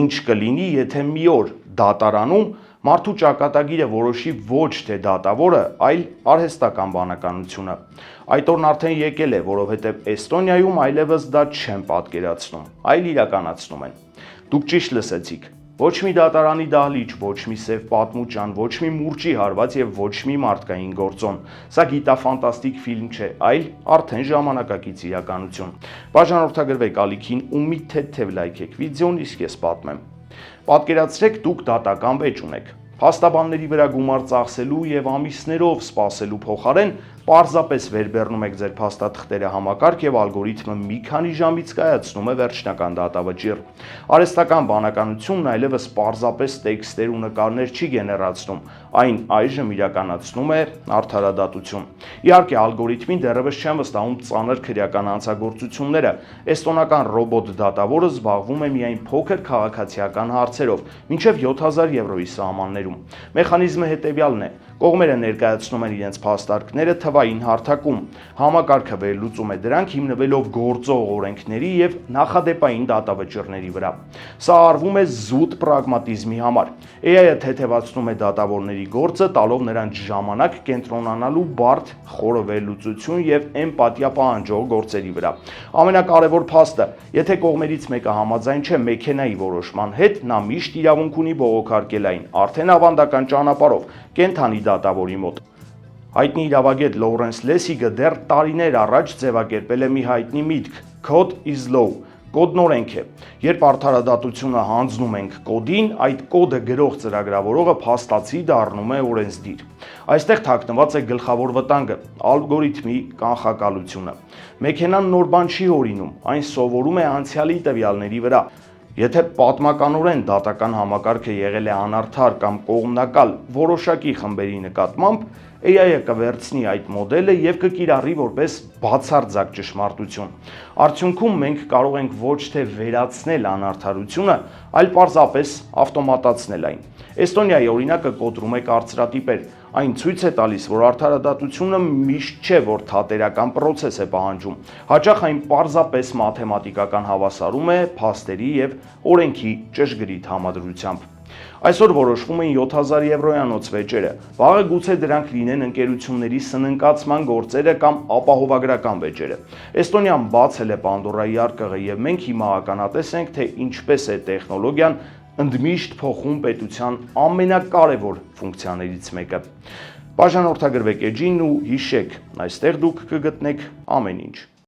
ինչ կլինի, եթե մի օր դատարանում մարդու ճակատագիրը որոշի ոչ թե դատավորը, այլ արհեստական բանականությունը։ Այդ օրն արդեն եկել է, որովհետև Էստոնիայում այլևս դա չեն պատկերացնում, այլ իրականացնում են։ Դուք ճիշտ լսեցիք։ Ոչ մի դատարանի դահլիճ, ոչ մի սև պատմուճան, ոչ մի մուրճի հարված եւ ոչ մի մարդկային գործոն։ Սա գիտաֆանտաստիկ ֆիլմ չէ, այլ արդեն ժամանակակից իրականություն։ Բաժանորդագրվեք ալիքին ու մի թեթև լայքեք վիդեոն, իսկ ես պատմեմ։ Պատկերացրեք, դուք դատական վեճ ունեք։ Փաստաբանների վրա գումար ծախսելու եւ ամիսներով սպասելու փոխարեն պարզապես վերբեռնում եք ձեր փաստաթղթերը համակարգ եւ ալգորիթմը մի քանի ժամից կայացնում է վերջնական դատավճիռ։ Արհեստական բանականությունն այլևս պարզապես տեքստեր ու նկարներ չի գեներացնում, այն այժմ իրականացնում է արդարադատություն։ Իհարկե, ալգորիթմին դեռևս չեն վստահում ծանր քրեական հանցագործությունները։ Էստոնական ռոբոտ դատավորը զբաղվում է միայն փոքր քաղաքացիական հարցերով, մինչև 7000 եվրոյի սահմաններում։ Մեխանիզմը հետևյալն է. կողմերը ներկայացնում են իրենց փաստարկները թվային հարթակում, համակարգը վերլուծում է դրանք հիմնվելով գործող օրենքների եւ նախադեպային դատավճիռների վրա։ Սա արվում է զուտ պրագմատիզմի համար։ AI-ը թեթևացնում է դատավորների գործը, տալով նրանց ժամանակ կենտրոնանալու բարդ, խորը վերլուծություն եւ էմպաթիա պահանջող գործերի վրա։ Ամենակարևոր փաստը, եթե կողմերից մեկը համաձայն չէ մեքենայի որոշման հետ, նա միշտ իրավունք ունի բողոքարկել այն, արդեն ավանդական ճանապարհով, կենթանի դատավորի մոտ։ Հայտնի իրավագետ Լոուրենս Լեսիգը դեռ տարիներ առաջ ձևակերպել է մի հայտնի միտք՝ Code is law, կոդն օրենք է։ Երբ արդարադատությունը հանձնում ենք կոդին, այդ կոդը գրող ծրագրավորողը փաստացի դառնում է օրենսդիր։ Այստեղ թաքնված է գլխավոր վտանգը՝ ալգորիթմի կանխակալությունը։ Մեքենան նոր բան չի հորինում, այն սովորում է անցյալի տվյալների վրա։ Եթե պատմականորեն դատական համակարգը եղել է անարդար կամ կողմնակալ որոշակի խմբերի նկատմամբ, AI-ը կվերցնի այդ մոդելը եւ կկիրառի որպես բացարձակ ճշմարտություն։ Արդյունքում մենք կարող ենք ոչ թե վերացնել անարդարությունը, այլ պարզապես ավտոմատացնել այն։ Էստոնիայի օրինակը կոտրում է կարծրատիպեր։ Այն ցույց է տալիս, որ արդարադատությունը միշտ չէ, որ թատերական պրոցես է պահանջում։ Հաճախ այն պարզապես մաթեմատիկական հավասարում է փաստերի եւ օրենքի ճշգրիտ համադրությամբ։ Այսօր որոշվում են 7000 եվրոյանոց վեճերը, վաղը գուցե դրանք լինեն ընկերությունների սննկացման գործերը կամ ապահովագրական վեճերը։ Էստոնիան բացել է Պանդորայի արկղը եւ մենք հիմա ականատես ենք, թե ինչպես է տեխնոլոգիան ընդմիշտ փոխում պետության ամենակարևոր ֆունկցիաներից մեկը։ Բաժանորդագրվեք էջին ու հիշեք, այստեղ դուք կգտնեք ամեն ինչ։